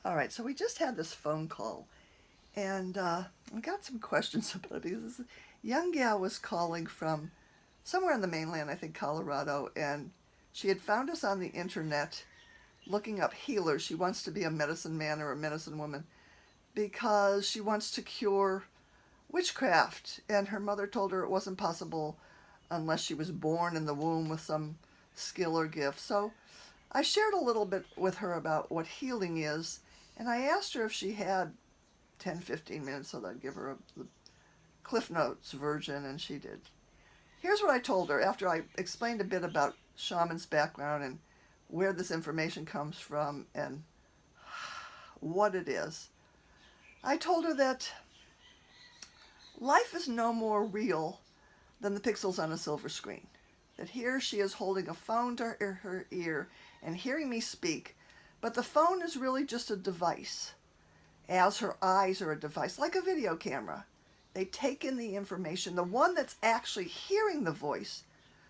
All right, so we just had this phone call, and I got some questions about it because this young gal was calling from somewhere on the mainland, I think Colorado, and she had found us on the internet looking up healers. She wants to be a medicine man or a medicine woman because she wants to cure witchcraft, and her mother told her it wasn't possible unless she was born in the womb with some skill or gift. So I shared a little bit with her about what healing is, and I asked her if she had 10, 15 minutes so that I'd give her the Cliff Notes version, and she did. Here's what I told her after I explained a bit about shaman's background and where this information comes from and what it is. I told her that life is no more real than the pixels on a silver screen. That here she is holding a phone to her ear and hearing me speak, but the phone is really just a device, as her eyes are a device, like a video camera. They take in the information. The one that's actually hearing the voice,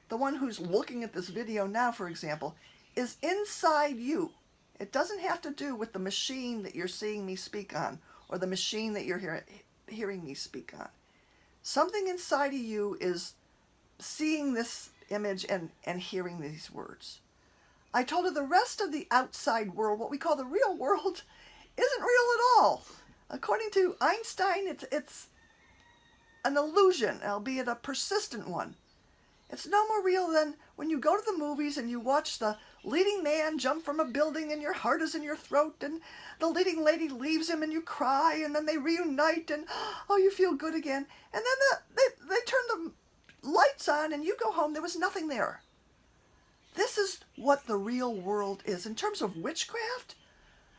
the one who's looking at this video now, for example, is inside you. It doesn't have to do with the machine that you're seeing me speak on or the machine that you're hearing me speak on. Something inside of you is seeing this image and hearing these words. I told her the rest of the outside world, what we call the real world, isn't real at all. According to Einstein, it's an illusion, albeit a persistent one. It's no more real than when you go to the movies and you watch the leading man jump from a building and your heart is in your throat and the leading lady leaves him and you cry and then they reunite and oh, you feel good again. And then they turn the lights on and you go home, there was nothing there. This is what the real world is. In terms of witchcraft,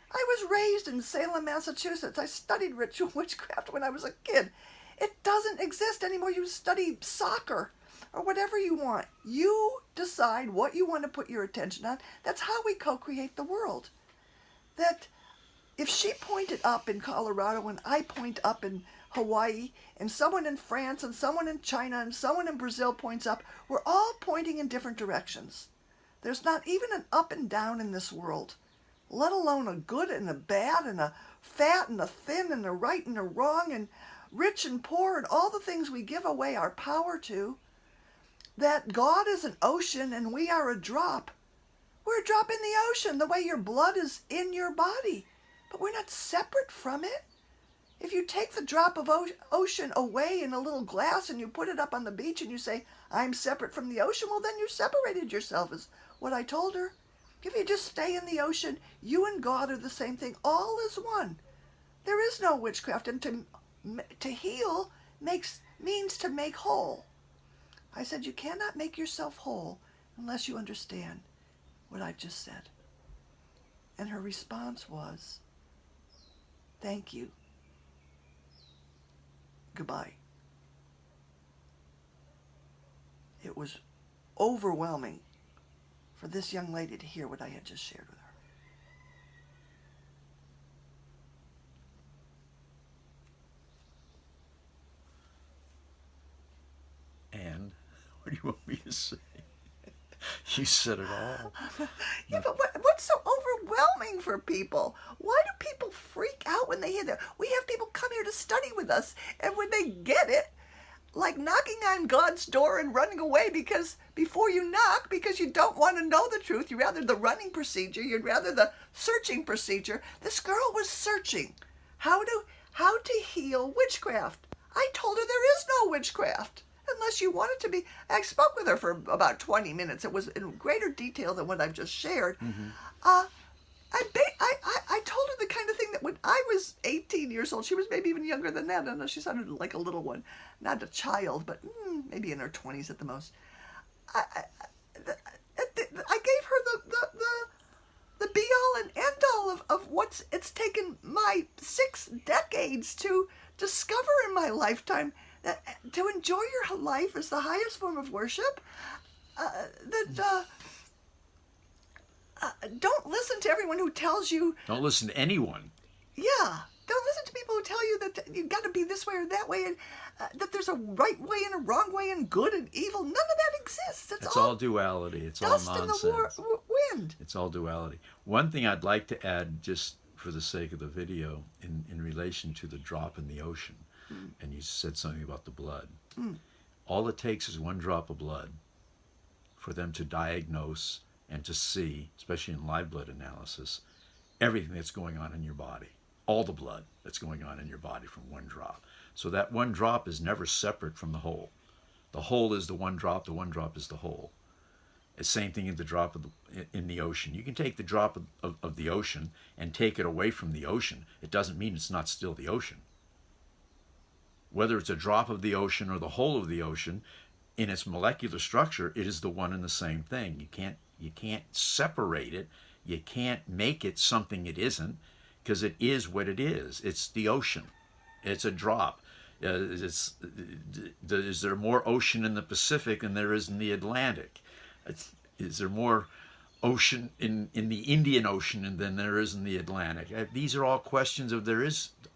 I was raised in Salem, Massachusetts. I studied ritual witchcraft when I was a kid. It doesn't exist anymore. You study soccer or whatever you want. You decide what you want to put your attention on. That's how we co-create the world. That if she pointed up in Colorado and I point up in Hawaii and someone in France and someone in China and someone in Brazil points up, we're all pointing in different directions. There's not even an up and down in this world, let alone a good and a bad and a fat and a thin and a right and a wrong and rich and poor and all the things we give away our power to. That God is an ocean and we are a drop. We're a drop in the ocean, the way your blood is in your body. But we're not separate from it. If you take the drop of ocean away in a little glass and you put it up on the beach and you say, I'm separate from the ocean, well, then you separated yourself, is what I told her. If you just stay in the ocean, you and God are the same thing. All is one. There is no witchcraft. And to heal means to make whole. I said, you cannot make yourself whole unless you understand what I've just said. And her response was, thank you. Goodbye. It was overwhelming for this young lady to hear what I had just shared with her. And what do you want me to say? You said it all. Yeah, but what's so overwhelming for people? Why do people freak out when they hear that? We have people come here to study with us, and when they get it, like knocking on God's door and running away because before you knock, because you don't want to know the truth, you'd rather the running procedure, you'd rather the searching procedure. This girl was searching how to heal witchcraft. I told her there is no witchcraft. Unless you want it to be. I spoke with her for about 20 minutes. It was in greater detail than what I've just shared. Mm-hmm. I told her the kind of thing that when I was 18 years old, she was maybe even younger than that. I don't know, she sounded like a little one. Not a child, but maybe in her 20s at the most. I gave her the be-all and end-all of what's it's taken my 6 decades to discover in my lifetime. To enjoy your life is the highest form of worship. Don't listen to everyone who tells you. Don't listen to anyone. Yeah, don't listen to people who tell you that you got to be this way or that way, and that there's a right way and a wrong way, and good and evil. None of that exists. It's all duality. It's all dust nonsense. in the wind. It's all duality. One thing I'd like to add, just for the sake of the video, in relation to the drop in the ocean, and you said something about the blood. All it takes is one drop of blood for them to diagnose and to see, especially in live blood analysis, everything that's going on in your body, all the blood that's going on in your body from one drop. So that one drop is never separate from the whole. The whole is the one drop is the whole. The same thing in the drop in the ocean. You can take the drop of the ocean and take it away from the ocean. It doesn't mean it's not still the ocean. Whether it's a drop of the ocean or the whole of the ocean, in its molecular structure, it is the one and the same thing. You can't separate it. You can't make it something it isn't, because it is what it is. It's the ocean. It's a drop. Is there more ocean in the Pacific than there is in the Atlantic? Is there more ocean in the Indian Ocean than there is in the Atlantic? These are all questions of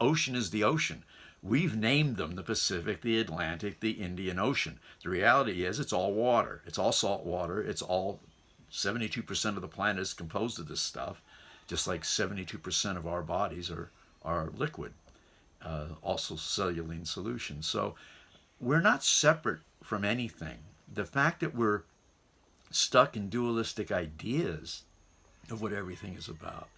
ocean is the ocean. We've named them the Pacific, the Atlantic, the Indian Ocean. The reality is it's all water. It's all salt water. It's all 72% of the planet is composed of this stuff, just like 72% of our bodies are liquid, also cellular solutions. So we're not separate from anything. The fact that we're stuck in dualistic ideas of what everything is about,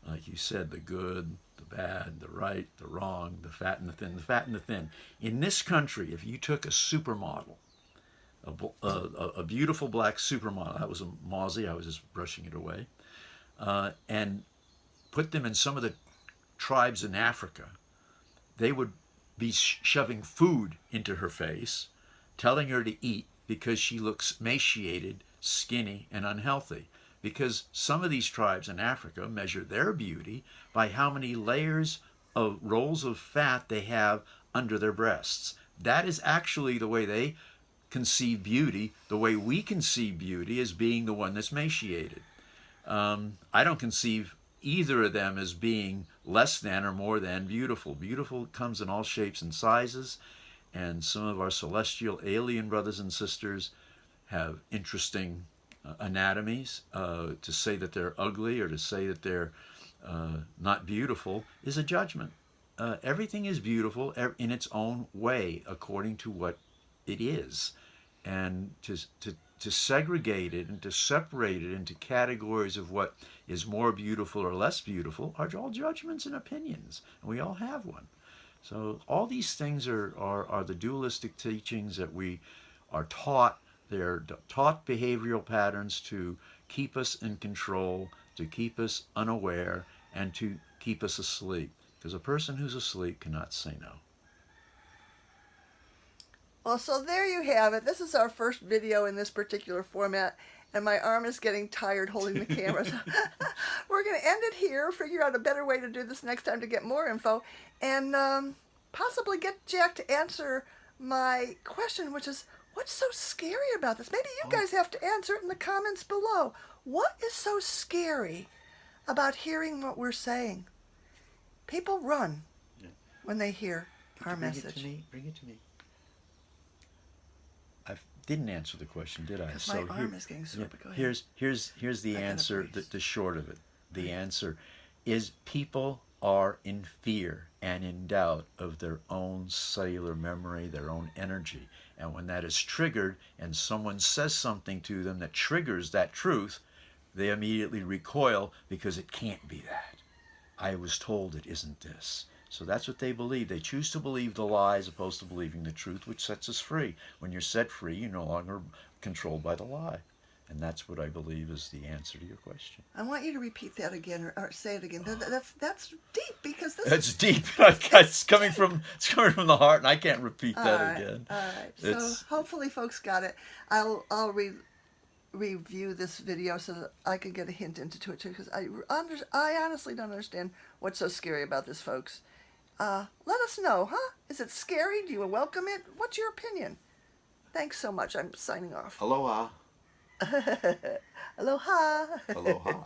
like you said, the good, the bad, the right, the wrong, the fat and the thin, the fat and the thin. In this country, if you took a supermodel, a beautiful black supermodel, that was a Mozzie, I was just brushing it away, and put them in some of the tribes in Africa, they would be shoving food into her face, telling her to eat because she looks emaciated, skinny, and unhealthy. Because some of these tribes in Africa measure their beauty by how many layers of rolls of fat they have under their breasts. That is actually the way they conceive beauty. The way we conceive beauty as being the one that's emaciated. I don't conceive either of them as being less than or more than beautiful. Beautiful comes in all shapes and sizes, and some of our celestial alien brothers and sisters have interesting anatomies. To say that they're ugly or to say that they're not beautiful is a judgment. Everything is beautiful in its own way according to what it is. And to segregate it and to separate it into categories of what is more beautiful or less beautiful are all judgments and opinions, and we all have one. So all these things are the dualistic teachings that we are taught. They're taught behavioral patterns to keep us in control, to keep us unaware, and to keep us asleep. Because a person who's asleep cannot say no. Well, so there you have it. This is our first video in this particular format, and my arm is getting tired holding the camera. So we're going to end it here, figure out a better way to do this next time to get more info, and possibly get Jack to answer my question, which is, what's so scary about this? Maybe you guys have to answer it in the comments below. What is so scary about hearing what we're saying? People run when they hear our message. Bring it to me. I didn't answer the question, did I? Because my arm is getting sore, but go ahead. Here's the answer, the short of it. The answer is people are in fear and in doubt of their own cellular memory, their own energy. And when that is triggered and someone says something to them that triggers that truth, they immediately recoil because it can't be that. I was told it isn't this. So that's what they believe. They choose to believe the lie as opposed to believing the truth, which sets us free. When you're set free, you're no longer controlled by the lie. And that's what I believe is the answer to your question. I want you to repeat that again, or say it again. That's deep, because this That's deep. It's coming from the heart, and I can't repeat that again. All right. So hopefully folks got it. I'll review this video so that I can get a hint into it too, because I honestly don't understand what's so scary about this, folks. Let us know, huh? Is it scary? Do you welcome it? What's your opinion? Thanks so much. I'm signing off. Aloha. Aloha. Aloha.